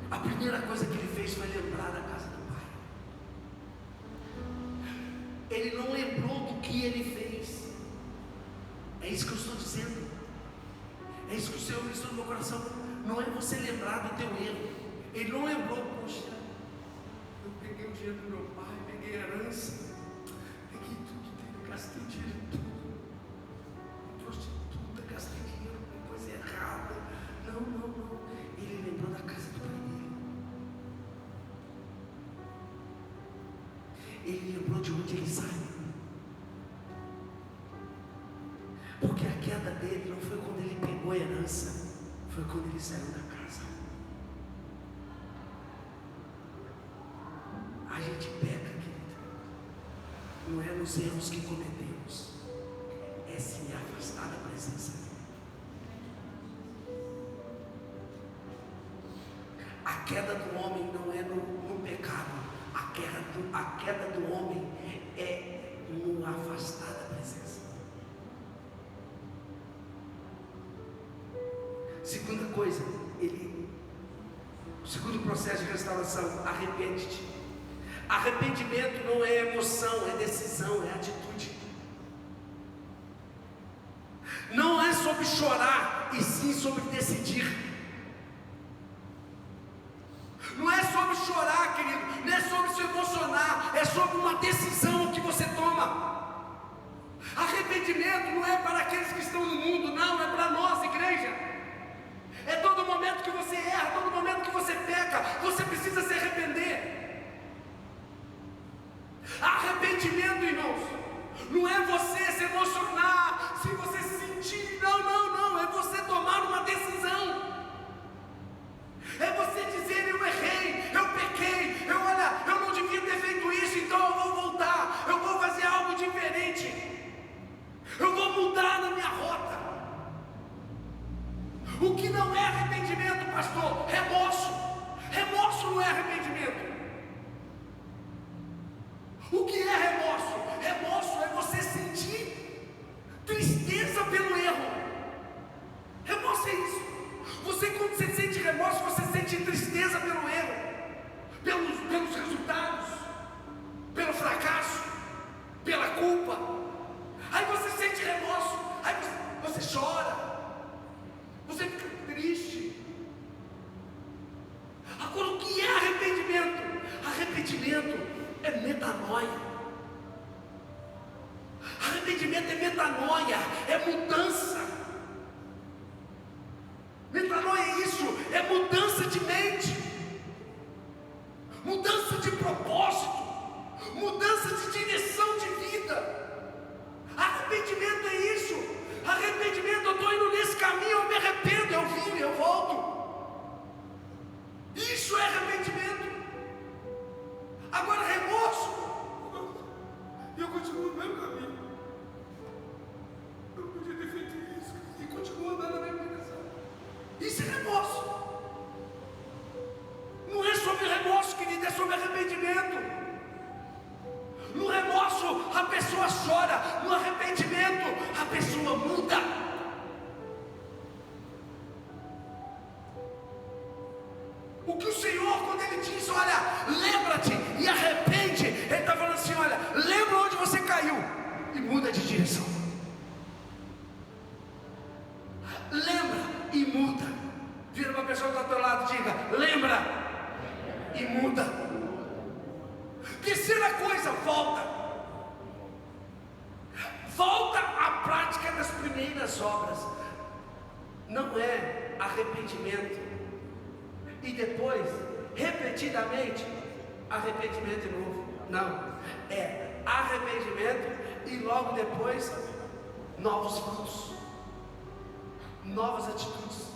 a primeira coisa que ele fez foi lembrar da casa do pai. Ele não lembrou do que ele fez. É isso que eu estou dizendo. É isso que o Senhor ministrou no meu coração. Não é você lembrar do teu erro. Ele não lembrou, poxa, eu peguei o dinheiro do meu pai, peguei a herança, peguei tudo dele, gastei dinheiro tudo, prostituta, gastei dinheiro com coisa errada. Não. Ele lembrou da casa do pai dele. Ele lembrou de onde ele saiu. Porque a queda dele não foi quando ele pegou a herança, foi quando ele saiu da casa. A gente peca, querido, não é nos erros que cometemos, é se afastar da presença dele. A queda do homem não é no pecado, a queda do homem é no afastar da presença. Segunda coisa, o segundo processo de restauração: arrepende-te. Arrependimento não é emoção, é decisão, é atitude. Não é sobre chorar, e sim sobre decidir. Não é sobre chorar, querido, não é sobre se emocionar, é sobre uma decisão que você toma. Arrependimento não é para aqueles que estão no mundo, não, é para nós, igreja. É todo momento que você erra, todo momento que você peca, você precisa se arrepender. Arrependimento, irmãos, não é você se emocionar, se você se sentir, não, é você tomar uma decisão. É você dizer: eu errei, eu pequei, eu não devia ter feito isso, então eu vou voltar, eu vou fazer algo diferente, eu vou mudar na minha rota. O que não é arrependimento, pastor? Remorso. Remorso não é arrependimento. O que é remorso? Remorso é você sentir tristeza pelo erro. Remorso é isso. Quando você sente remorso, você sente tristeza pelo erro, pelos resultados, pelo fracasso, pela culpa. Aí você sente remorso, aí você chora, você fica triste. Agora, o que é arrependimento? Arrependimento é metanoia. Arrependimento é metanoia, é mudança. Metanoia é isso, é mudança de mente, mudança de propósito, mudança de direção de vida. Arrependimento é isso. Arrependimento, eu estou indo nesse caminho, eu me arrependo, eu viro, eu volto. Isso é arrependimento. Agora, remorso, eu continuo continuo no meu caminho. Eu podia ter feito isso e continuo andando na mesma direção. Isso é remorso. Não é sobre remorso, querido, é sobre arrependimento. No remorso a pessoa chora, no arrependimento a pessoa muda. O que o Senhor, quando Ele diz, olha, lembra-te e arrepende, Ele está falando assim, olha, lembra onde você caiu e muda de direção. Lembra e muda. Vira uma pessoa que está ao teu lado e diga, lembra e muda. Terceira coisa, volta à prática das primeiras obras. Não é arrependimento e depois, repetidamente, arrependimento de novo. Não, é arrependimento e logo depois, novos frutos, novas atitudes,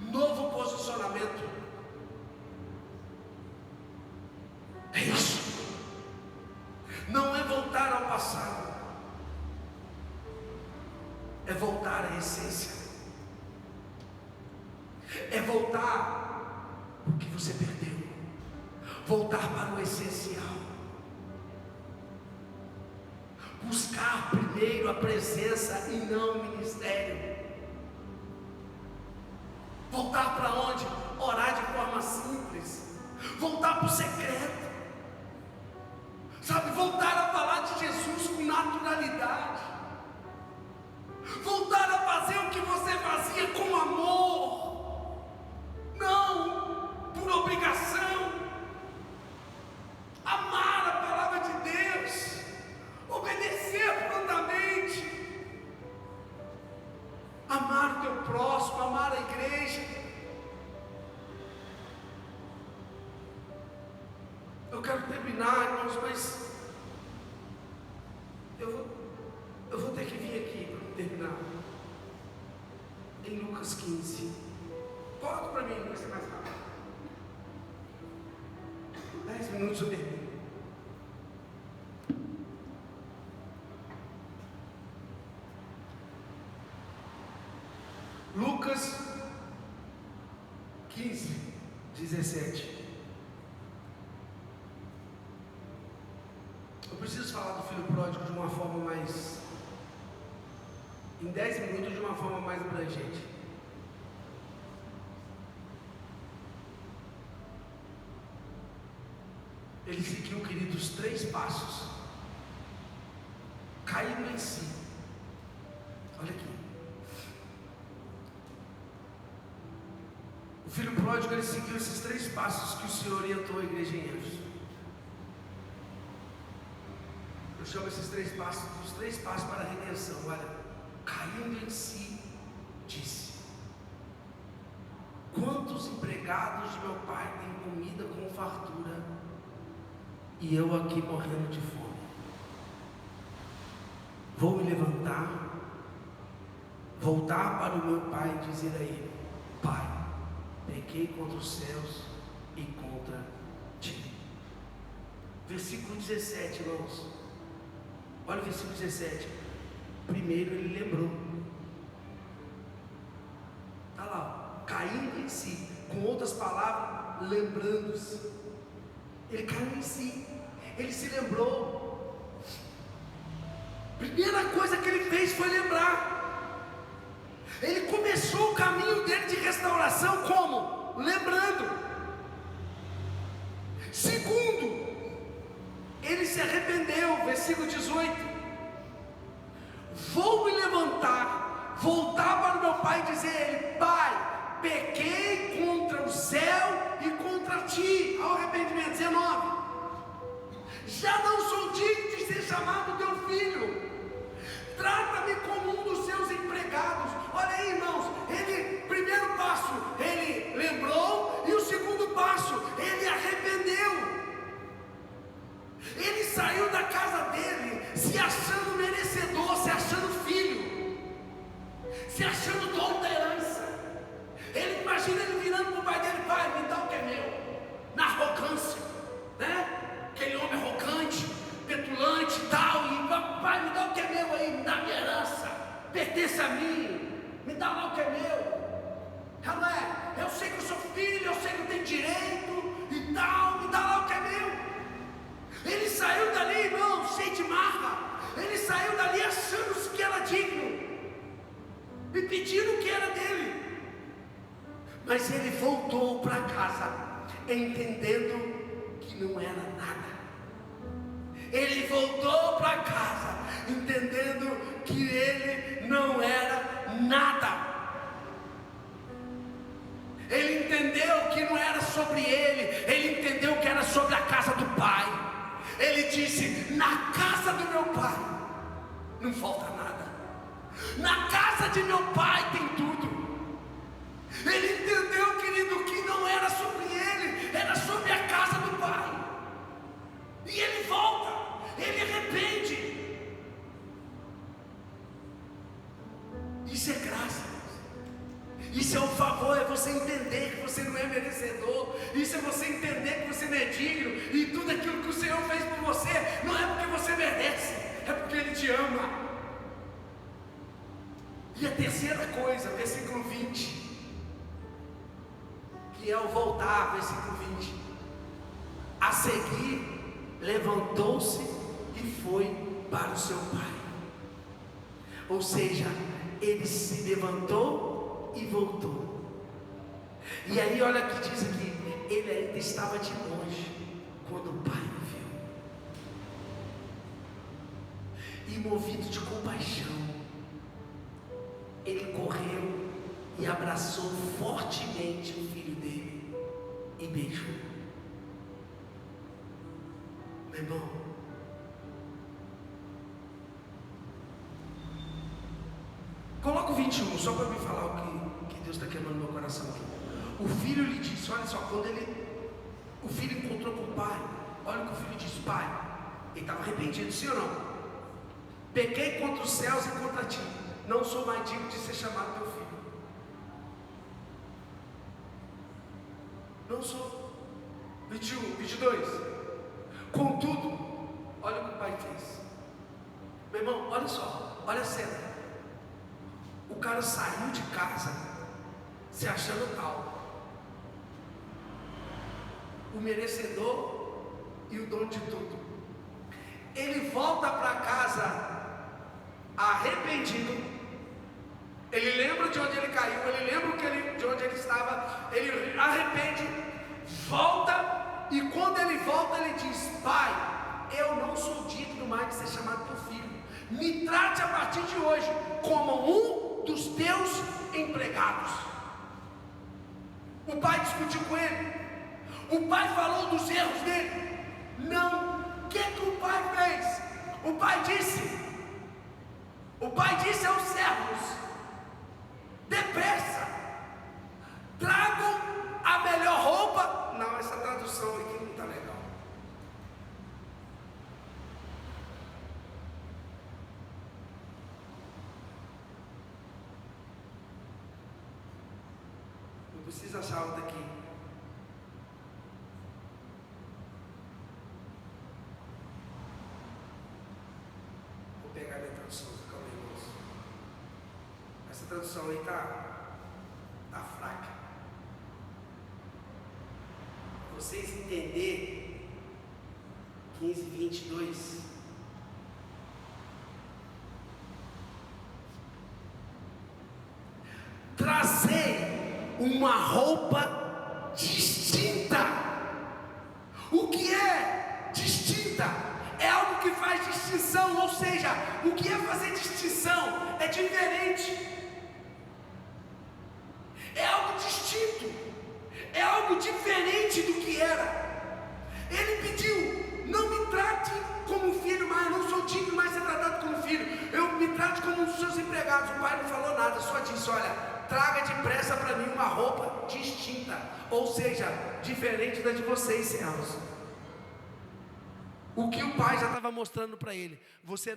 novo posicionamento. É isso. Não é voltar ao passado, é voltar à essência. É voltar o que você perdeu, voltar para o essencial, buscar primeiro a presença e não o ministério. Voltar para onde? Orar de forma simples, voltar para o secreto, sabe, voltar a falar de Jesus com naturalidade, voltar a fazer o que você fazia com amor, não por obrigação. Amar a palavra de Deus, obedecer prontamente, amar o teu próximo, amar a igreja. Eu quero terminar, irmãos, mas eu vou ter que vir aqui para terminar em Lucas 15. Coloca para mim, vai ser mais rápido. 10 minutos eu termino. Lucas 15, 17. Eu preciso falar do filho pródigo de uma forma mais, em 10 minutos, de uma forma mais abrangente. Ele seguiu, queridos, 3 passos, caindo em si. Olha aqui. O filho pródigo, ele seguiu esses 3 passos que o Senhor orientou a igreja em Éfeso. Eu chamo esses 3 passos, os 3 passos para a redenção. Olha, caindo em si, disse: quantos empregados de meu pai têm comida com fartura, e eu aqui morrendo de fome? Vou me levantar, voltar para o meu pai e dizer a ele: Pai, pequei contra os céus e contra ti. Versículo 17, irmãos. Olha o versículo 17. Primeiro ele lembrou. Está lá, caindo em si. Com outras palavras, lembrando-se. Ele caiu em si. Ele se lembrou. Primeira coisa que ele fez foi lembrar. Ele começou o caminho dele de restauração como? Lembrando. Segundo, ele se arrependeu. Versículo 18. Vou me levantar, voltar para o meu pai e dizer a ele: Pai, pequei contra o céu e contra ti. Ao arrependimento. 19. Já não sou digno de ser chamado teu filho. Trata-me como um dos seus empregados. Olha aí, irmãos, ele, primeiro passo, ele lembrou, e o segundo passo, ele arrependeu. Ele saiu da casa dele se achando merecedor, se achando filho, se achando dono da herança. Ele imagina ele virando para o pai dele: Pai, me dá o que é meu. Na arrogância, né? Aquele homem arrogante, petulante, mim, me dá lá o que é meu. Não é? Eu sei que eu sou filho, eu sei que eu tenho direito e tal, me dá lá o que é meu. Ele saiu dali, irmão, cheio de marra. Ele saiu dali achando que era digno e pedindo o que era dele. Mas ele voltou para casa entendendo que não era nada. Ele voltou para casa entendendo que ele não era nada. Ele entendeu que não era sobre ele entendeu que era sobre a casa do Pai. Ele disse: na casa do meu Pai não falta nada. Na casa de meu Pai tem tudo. Ele entendeu, querido, que não era sobre ele, era sobre a casa do Pai. E ele volta, ele arrepende. Isso é graça. Isso é um favor, é você entender que você não é merecedor. Isso é você entender que você não é digno. E tudo aquilo que o Senhor fez por você não é porque você merece, é porque Ele te ama. E a terceira coisa, versículo 20, que é o voltar, versículo 20. A seguir, levantou-se e foi para o seu pai. Ou seja, ele se levantou e voltou. E aí olha o que diz aqui: ele ainda estava de longe quando o pai o viu, e movido de compaixão, ele correu e abraçou fortemente o filho dele e beijou. Meu irmão, coloca o 21, só para me falar o que Deus está queimando no meu coração aqui. O filho lhe disse, olha só, quando o filho encontrou com o pai, olha o que o filho disse: pai, ele estava arrependido, sim ou não? Pequei contra os céus e contra ti, não sou mais digno de ser chamado teu filho. Não sou. 21, 22. Contudo, olha o que o pai fez. Meu irmão, olha só, olha a cena. O cara saiu de casa se achando tal, o merecedor e o dono de tudo. Ele volta para casa arrependido. Ele lembra de onde ele caiu, ele lembra de onde ele estava, ele arrepende, volta, e quando ele volta ele diz: pai, eu não sou digno mais de ser chamado teu filho, me trate a partir de hoje como um dos teus empregados. O pai discutiu com ele, o pai falou dos erros dele. Não, o que o pai fez? O pai disse aos servos: depressa, tragam a melhor roupa. Não, essa tradução aqui não está legal. Não precisa achar outra aqui. Vou pegar a minha tradução, calma aí, moço. Essa tradução aí tá fraca. Vocês entenderem 15, 22. Trazei uma roupa distinta. O que é distinta? É algo que faz distinção, ou seja, o que é fazer distinção? É diferente. É algo distinto. É algo diferente do que era. Ele pediu: não me trate como filho, mas eu não sou digno mais de ser tratado como filho. Eu me trate como um dos seus empregados. O pai não falou nada, só disse: olha, traga depressa para mim uma roupa distinta, ou seja, diferente da de vocês, servos. O que o pai já estava mostrando para ele: você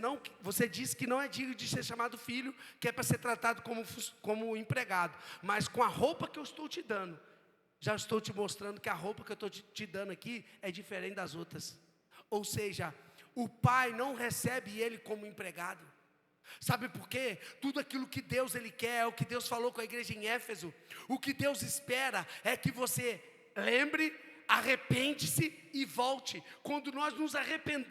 disse que não é digno de ser chamado filho, que é para ser tratado como empregado, mas com a roupa que eu estou te dando, já estou te mostrando que a roupa que eu estou te dando aqui é diferente das outras. Ou seja, o pai não recebe ele como empregado, Sabe por quê? Tudo aquilo que Deus Ele quer, o que Deus falou com a igreja em Éfeso, o que Deus espera é que você lembre, arrepende-se e volte. Quando nós nos arrependemos,